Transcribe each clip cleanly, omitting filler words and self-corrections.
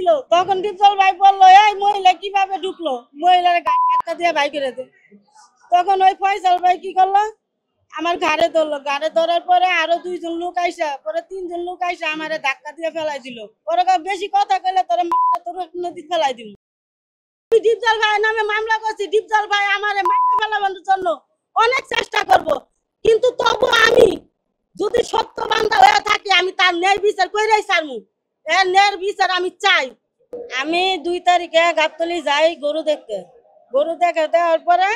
দিল। তখন ডিপজল ভাই বললো এই মহিলা কিভাবে ঢুকলো, মহিলার গায়ে ধাক্কা দিয়ে ভাই করে দে। তখন ওই ফয়সাল ভাই কি করলো, আমার ঘাড়ে ধরলো, ঘাড়ে ধরার পরে আরো দুইজন লোক আইসা, পরে তিনজন লোক আইসা আমারে ধাক্কা দিয়ে ফেলাই দিল। ওরা বেশি কথা কইলে তোরা তোর নদী ফেলাই দিব। ডিপজল ভাই নামে মামলা করছি, ডিপজল ভাই আমারে মাইরে ফেলানোর জন্য অনেক চেষ্টা করব, কিন্তু তবু আমি যদি সত্যবান্ধা হয়ে থাকি আমি তার ন্যায় বিচার কইরাই ছাড়মু। এর ন্যায় বিচার আমি চাই। আমি 2 তারিখে গাবতলী যাই গরু দেখতে। গরু দেখে দেওয়ার পরে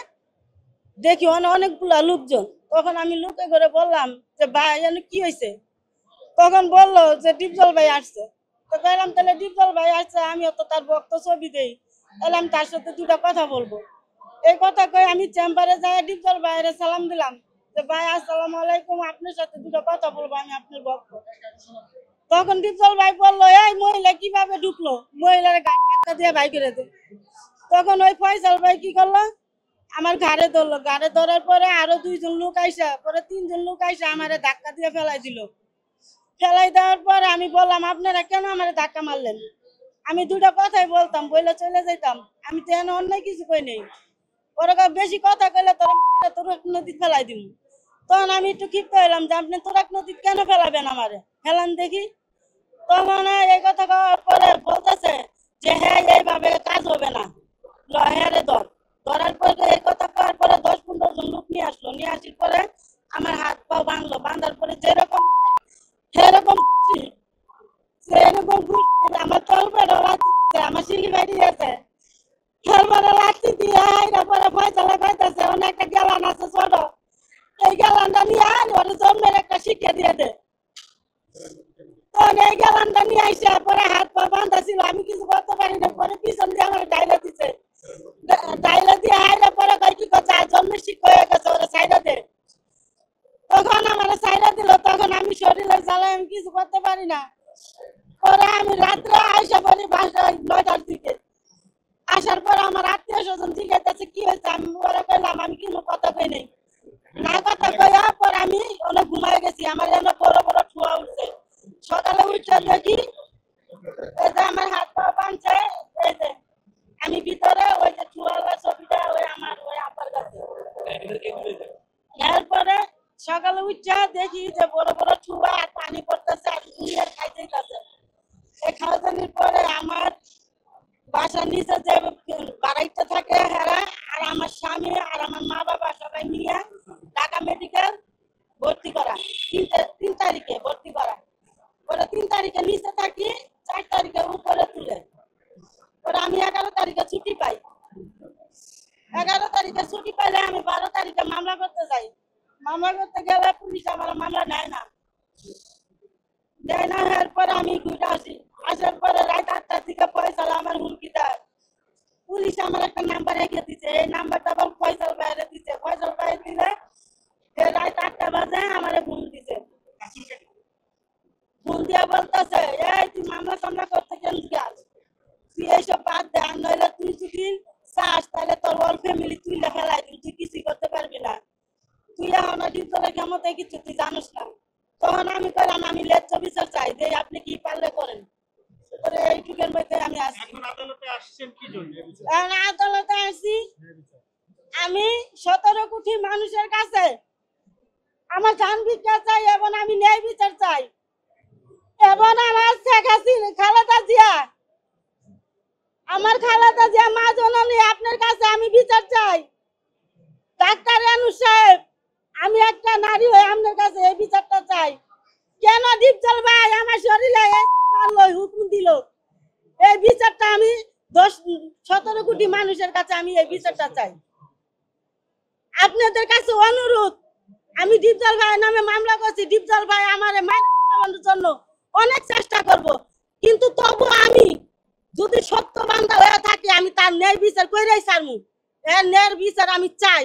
দেখি অনেকগুলা লোকজন। তখন আমি লোকে করে বললাম যে ভাই এনে কি হয়েছে। তখন বললো যে ডিপজল ভাই আসছে। তো বললাম তাহলে ডিপজল ভাই আসছে, আমিও তো তার ভক্ত, ছবি দেই, তাহলে আমি তার সাথে দুটা কথা বলবো। এই কথা কই আমি চেম্বারে যাই ডিপজল ভাইয়ের সালাম দিলাম যে ভাই আসসালামু আলাইকুম, আপনার সাথে দুটো কথা বলবো, আমি আপনার ভক্ত। তখন ডিপজল ভাই বললো এই মহিলা কিভাবে ঢুকলো, মহিলার গায়ে ধাক্কা দিয়ে ভাই করে দে। তখন ওই ফয়সাল ভাই কি করলো, আমার ঘাড়ে ধরলো, ঘাড়ে ধরার পরে আরো দুইজন লোক আইসা, পরে তিনজন লোক আইসা আমারে ধাক্কা দিয়ে ফেলাই দিল। ফেলাই দেওয়ার পরে আমি বললাম আপনারা কেন আমারে ধাক্কা মারলেন। আমি দুটা কথাই বলতাম, বইলে চলে যাইতাম, আমি তো এনে অন্য কিছু কই নেই। ওরা বেশি কথা কইলে তোরা তোর নদী ফেলাই দিব। তখন আমি একটু ক্ষিপ্ত হইলাম যে আপনি তোরাক নদী কেন ফেলাবেন, আমারে ফেলান দেখি। তখন এই কথা কওয়ার পরে বলতেছে যে হ্যাঁ এইভাবে কাজ হবে না, হ্যাঁ রে ধর। ধরার পরে এই কথা কওয়ার পরে 10-15 জন লোক নিয়ে আসলো, নিয়ে আসার পরে আমার হাত পা ভাঙলো, বাঁধার পরে যেরকম সেরকম সেরকম আমার তলপেটা লাগছে, আমার শিলি বাড়ি আছে, খেলবারে লাঠি দিয়ে আইরা পরে ফয়সালা কইতাছে অনেক একটা গেলান আছে ছোট, এই গেলানটা নিয়ে আয় ওরে জন্মের একটা শিক্ষা দিয়ে দে। তখন এই গেলানটা নিয়ে আইসা পরে হাত পা বাঁধা ছিল, আমি কিছু করতে পারি না, পরে পিছন দিয়ে আমার ডাইলা দিছে, ডাইলা দিয়ে আইরা পরে কয় কি কথা জন্মের শিক্ষা হয়ে গেছে ওরে সাইডা দে। তখন আমার সাইডা দিল, তখন আমি শরীরের জ্বালায় আমি কিছু করতে পারি না। পরে আমি রাত্রে আইসা পড়ি 9টার দিকে। আসার পর আমার আত্মীয় স্বজন জিজ্ঞাসা কি হয়েছে, আমি ওরা কইলাম আমি কোনো কথা কই নাই। না কথা কইয়া পর আমি অনেক ঘুমাই গেছি, আমার এমন বড় বড় ঠুয়া উঠছে। সকালে উঠে দেখি এই যে আমার হাত পা বাঁধছে, এই যে আমি ভিতরে ওই যে ঠুয়ালা ছবিটা ওই আমার ওই আপার কাছে। এরপরে সকালে উঠে দেখি যে বড় বড় ঠুয়া আর পানি পড়তেছে আর দুনিয়ার খাই যাইতেছে। এই খাওয়ানোর পরে আমার বাসার নিচে যে বাড়াইতে থাকে হেরা আর আমার স্বামী আর আমার মা বাবা সবাই নিয়ে ঢাকা মেডিকেল ভর্তি করা, 3 তারিখে ভর্তি করা। ওরা 3 তারিখে নিচে থাকি, 4 তারিখে উপরে তুলে। ওরা আমি 11 তারিখে ছুটি পাই। 11 তারিখে ছুটি পাইলে আমি 12 তারিখে মামলা করতে যাই। মামলা করতে গেলে পুলিশ আমার মামলা নেয় না। এরপরে আমি ঘুরে আসি, আসার পরে রাত 8টার দিকে ফয়সাল আমার হুমকি দেয়। পুলিশ আমার একটা নাম্বার রেখে দিচ্ছে, এই নাম্বারটা আবার ফয়সাল বাইরে দিচ্ছে। ফয়সাল বাইরে দিলে রাত 8টা বাজে আমার ফোন দিছে। ফোন দিয়ে বলতেছে এই তুই মামলা সামলা করতে কেন গেল, তুই এইসব বাদ দে, আর নইলে তুই যদি চাস তাহলে তোর ওর ফ্যামিলি তুই ফেলাই দিবি, তুই কিছুই করতে পারবি না, তুই এখন ডিপজলের ক্ষমতায় কিছু তুই জানিস না। তখন আমি কইলাম আমি লেজ্জা বিচার চাই যে আপনি কি পারলে করেন। এইটুকের মধ্যে আমি আসি। আদালতে আসছেন কি জন্য? আদালতে আসি আমি 17 কোটি মানুষের কাছে আমার জান ভিক্ষা চাই এবং আমি ন্যায় বিচার চাই, এবং আমার শেখ হাসিনা খালেদা জিয়া, আমার খালেদা জিয়া মা জননী আপনার কাছে আমি বিচার চাই। ডাক্তার আনু সাহেব, আমি একটা নারী হয়ে আপনার কাছে এই বিচারটা চাই। কেন ডিপজল ভাই আমার শরীরে মারলো, হুকুম দিল, এই বিচারটা আমি 17 কোটি মানুষের কাছে আমি এই বিচারটা চাই। আপনাদের কাছে অনুরোধ, আমি ডিপজল ভাইয়ের নামে মামলা করছি, ডিপজল ভাই আমারে মাইরে ফেলানোর জন্য অনেক চেষ্টা করব, কিন্তু তবু আমি যদি সত্যবান্ধা হয়ে থাকি আমি তার ন্যায় বিচার কইরাই ছাড়মু। এর ন্যায় বিচার আমি চাই।